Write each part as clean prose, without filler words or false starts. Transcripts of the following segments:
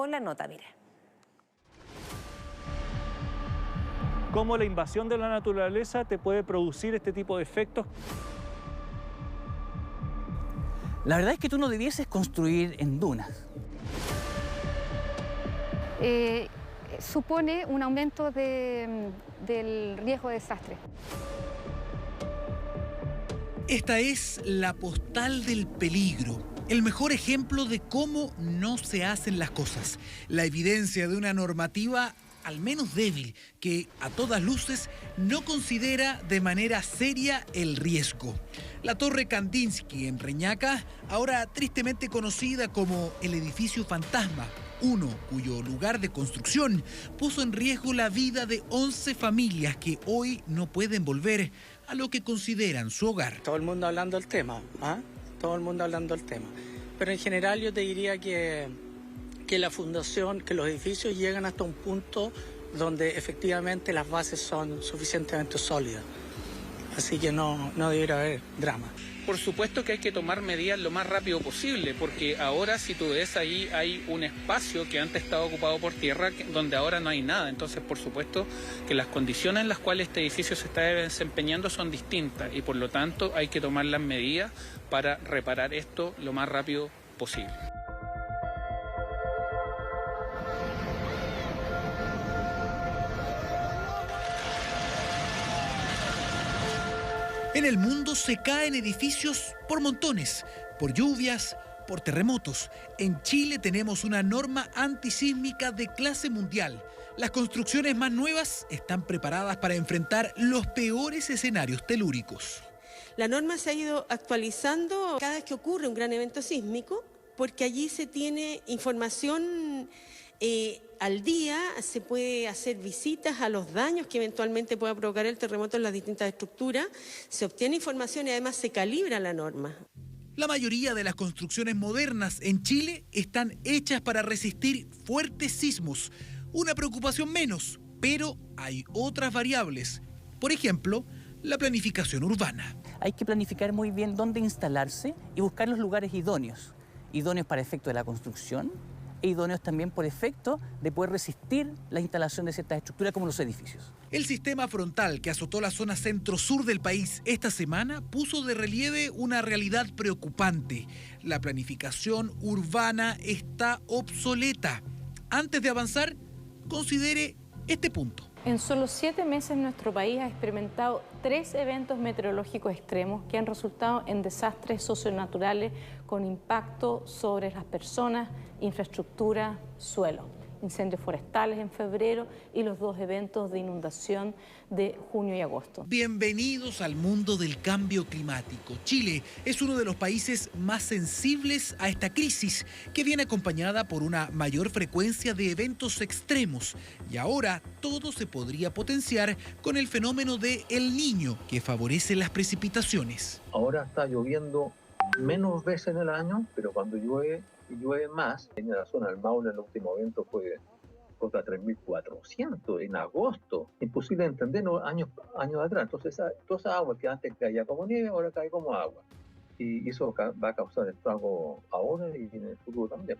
Con la nota, mire. Cómo la invasión de la naturaleza te puede producir este tipo de efectos. La verdad es que tú no debieses construir en dunas. Supone un aumento del riesgo de desastre. Esta es la postal del peligro, el mejor ejemplo de cómo no se hacen las cosas, la evidencia de una normativa al menos débil, que a todas luces no considera de manera seria el riesgo. La Torre Kandinsky en Reñaca, ahora tristemente conocida como el edificio fantasma, uno cuyo lugar de construcción puso en riesgo la vida de 11 familias que hoy no pueden volver a lo que consideran su hogar. Todo el mundo hablando del tema, ¿ah? Todo el mundo hablando del tema. Pero en general yo te diría que la fundación, que los edificios llegan hasta un punto donde efectivamente las bases son suficientemente sólidas. Así que no debería haber drama. Por supuesto que hay que tomar medidas lo más rápido posible, porque ahora si tú ves ahí hay un espacio que antes estaba ocupado por tierra donde ahora no hay nada. Entonces, por supuesto que las condiciones en las cuales este edificio se está desempeñando son distintas y por lo tanto hay que tomar las medidas para reparar esto lo más rápido posible. En el mundo se caen edificios por montones, por lluvias, por terremotos. En Chile tenemos una norma antisísmica de clase mundial. Las construcciones más nuevas están preparadas para enfrentar los peores escenarios telúricos. La norma se ha ido actualizando cada vez que ocurre un gran evento sísmico, porque allí se tiene información al día, se puede hacer visitas a los daños que eventualmente pueda provocar el terremoto en las distintas estructuras, se obtiene información y además se calibra la norma. La mayoría de las construcciones modernas en Chile están hechas para resistir fuertes sismos. Una preocupación menos, pero hay otras variables. Por ejemplo, la planificación urbana. Hay que planificar muy bien dónde instalarse y buscar los lugares idóneos. Idóneos para efecto de la construcción e idóneos también por efecto de poder resistir la instalación de ciertas estructuras como los edificios. El sistema frontal que azotó la zona centro-sur del país esta semana puso de relieve una realidad preocupante. La planificación urbana está obsoleta. Antes de avanzar, considere este punto. En solo 7 meses nuestro país ha experimentado 3 eventos meteorológicos extremos que han resultado en desastres socionaturales con impacto sobre las personas, infraestructura, suelo. Incendios forestales en febrero y los 2 eventos de inundación de junio y agosto. Bienvenidos al mundo del cambio climático. Chile es uno de los países más sensibles a esta crisis, que viene acompañada por una mayor frecuencia de eventos extremos. Y ahora todo se podría potenciar con el fenómeno de El Niño, que favorece las precipitaciones. Ahora está lloviendo menos veces en el año, pero cuando llueve más. En la zona del Maule el último evento fue contra 3.400 en agosto. Imposible de entender, ¿no? años atrás. Entonces toda esa agua que antes caía como nieve, ahora cae como agua. Y eso va a causar estrago ahora y en el futuro también.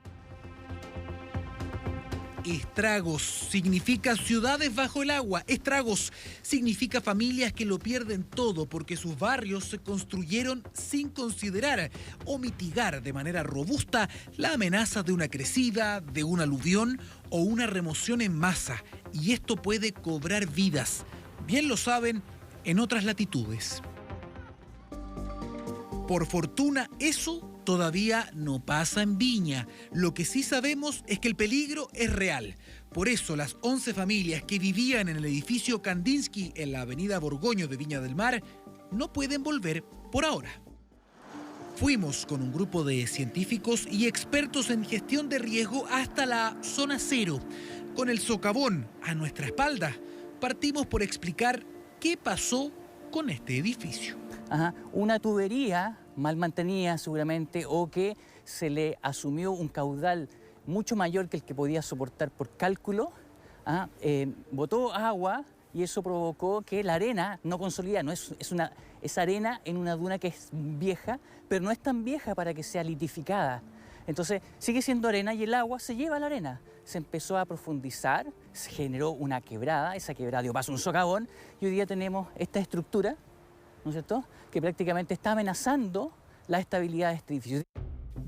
Estragos significa ciudades bajo el agua. Estragos significa familias que lo pierden todo porque sus barrios se construyeron sin considerar o mitigar de manera robusta la amenaza de una crecida, de un aluvión o una remoción en masa. Y esto puede cobrar vidas. Bien lo saben en otras latitudes. Por fortuna, eso todavía no pasa en Viña. Lo que sí sabemos es que el peligro es real. Por eso las 11 familias que vivían en el edificio Kandinsky en la avenida Borgoño de Viña del Mar no pueden volver por ahora. Fuimos con un grupo de científicos y expertos en gestión de riesgo hasta la zona cero. Con el socavón a nuestra espalda, partimos por explicar qué pasó con este edificio. Una tubería mal mantenida seguramente o que se le asumió un caudal mucho mayor que el que podía soportar por cálculo, botó agua y eso provocó que la arena no consolida, es arena en una duna que es vieja, pero no es tan vieja para que sea litificada. Entonces sigue siendo arena y el agua se lleva a la arena. Se empezó a profundizar, se generó una quebrada, esa quebrada dio paso a un socavón y hoy día tenemos esta estructura, ¿no es cierto?, que prácticamente está amenazando la estabilidad de este edificio.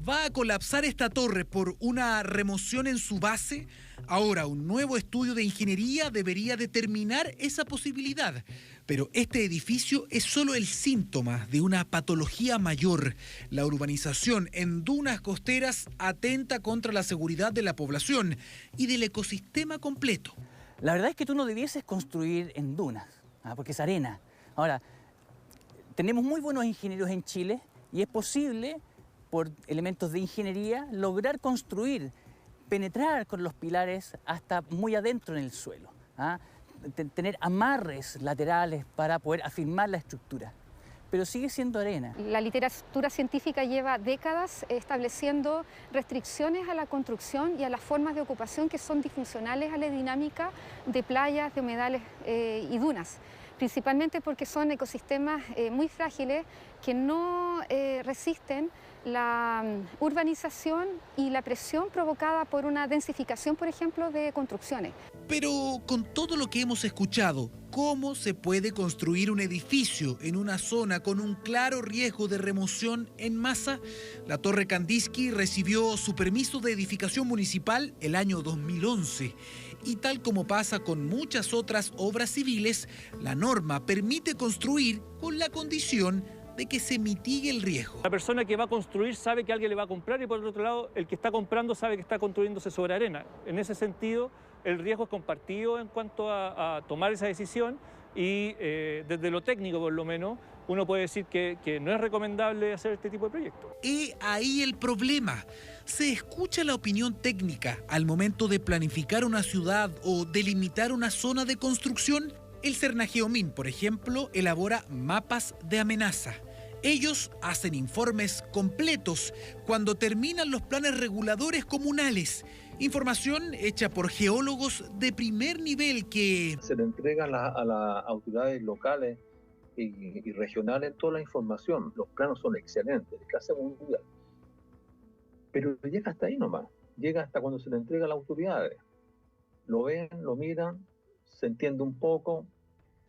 ¿Va a colapsar esta torre por una remoción en su base? Ahora, un nuevo estudio de ingeniería debería determinar esa posibilidad. Pero este edificio es solo el síntoma de una patología mayor. La urbanización en dunas costeras atenta contra la seguridad de la población y del ecosistema completo. La verdad es que tú no debieses construir en dunas, porque es arena. Ahora, tenemos muy buenos ingenieros en Chile y es posible, por elementos de ingeniería, lograr construir, penetrar con los pilares hasta muy adentro en el suelo, tener amarres laterales para poder afirmar la estructura, pero sigue siendo arena. La literatura científica lleva décadas estableciendo restricciones a la construcción y a las formas de ocupación que son disfuncionales a la dinámica de playas, de humedales y dunas, principalmente porque son ecosistemas muy frágiles que no resisten la urbanización y la presión provocada por una densificación, por ejemplo, de construcciones. Pero con todo lo que hemos escuchado, ¿cómo se puede construir un edificio en una zona con un claro riesgo de remoción en masa? La Torre Kandinsky recibió su permiso de edificación municipal el año 2011. Y tal como pasa con muchas otras obras civiles, la norma permite construir con la condición de que se mitigue el riesgo. La persona que va a construir sabe que alguien le va a comprar y por el otro lado el que está comprando sabe que está construyéndose sobre arena. En ese sentido el riesgo es compartido en cuanto a tomar esa decisión y desde lo técnico por lo menos uno puede decir que no es recomendable hacer este tipo de proyectos. Y ahí el problema. ¿Se escucha la opinión técnica al momento de planificar una ciudad o delimitar una zona de construcción? El Cernageomin, por ejemplo, elabora mapas de amenaza. Ellos hacen informes completos cuando terminan los planes reguladores comunales. Información hecha por geólogos de primer nivel que se le entrega a las autoridades locales y regionales toda la información. Los planos son excelentes, de clase mundial. Pero llega hasta ahí nomás. Llega hasta cuando se le entrega a las autoridades. Lo ven, lo miran, se entiende un poco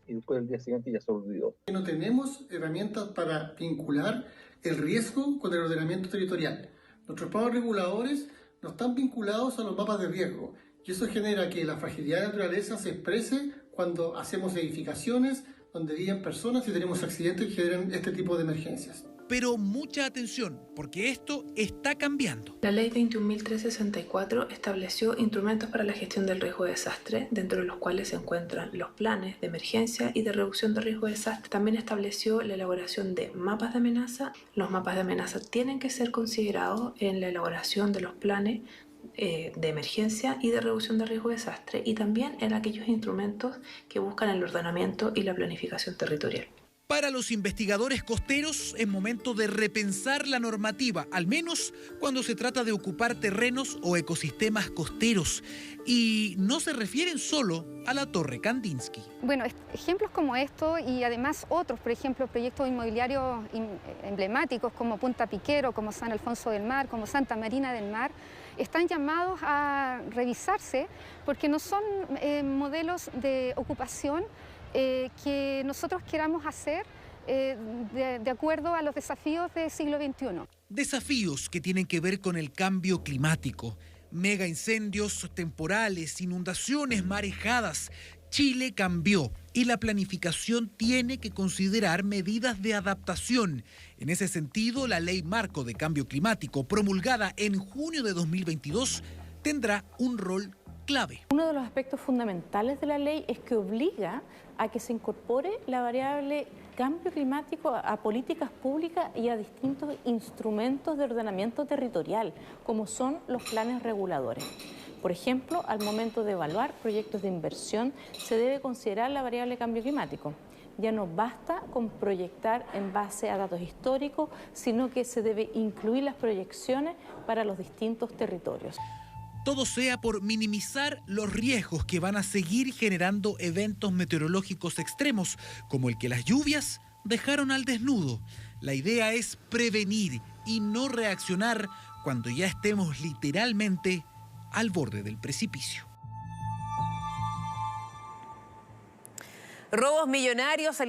y después el día siguiente ya se olvidó. No tenemos herramientas para vincular el riesgo con el ordenamiento territorial. Nuestros planos reguladores no están vinculados a los mapas de riesgo y eso genera que la fragilidad de la naturaleza se exprese cuando hacemos edificaciones donde viven personas y tenemos accidentes que generan este tipo de emergencias. Pero mucha atención, porque esto está cambiando. La Ley 21.364 estableció instrumentos para la gestión del riesgo de desastre, dentro de los cuales se encuentran los planes de emergencia y de reducción de riesgo de desastre. También estableció la elaboración de mapas de amenaza. Los mapas de amenaza tienen que ser considerados en la elaboración de los planes de emergencia y de reducción de riesgo de desastre y también en aquellos instrumentos que buscan el ordenamiento y la planificación territorial. Para los investigadores costeros es momento de repensar la normativa, al menos cuando se trata de ocupar terrenos o ecosistemas costeros. Y no se refieren solo a la Torre Kandinsky. Bueno, ejemplos como esto y además otros, por ejemplo, proyectos inmobiliarios emblemáticos como Punta Piquero, como San Alfonso del Mar, como Santa Marina del Mar, están llamados a revisarse porque no son modelos de ocupación que nosotros queramos hacer de acuerdo a los desafíos del siglo XXI. Desafíos que tienen que ver con el cambio climático, mega incendios temporales, inundaciones, marejadas. Chile cambió y la planificación tiene que considerar medidas de adaptación. En ese sentido, la Ley Marco de Cambio Climático, promulgada en junio de 2022, tendrá un rol clave. Uno de los aspectos fundamentales de la ley es que obliga a que se incorpore la variable cambio climático a políticas públicas y a distintos instrumentos de ordenamiento territorial, como son los planes reguladores. Por ejemplo, al momento de evaluar proyectos de inversión, se debe considerar la variable cambio climático. Ya no basta con proyectar en base a datos históricos, sino que se debe incluir las proyecciones para los distintos territorios. Todo sea por minimizar los riesgos que van a seguir generando eventos meteorológicos extremos, como el que las lluvias dejaron al desnudo. La idea es prevenir y no reaccionar cuando ya estemos literalmente al borde del precipicio. Robos millonarios.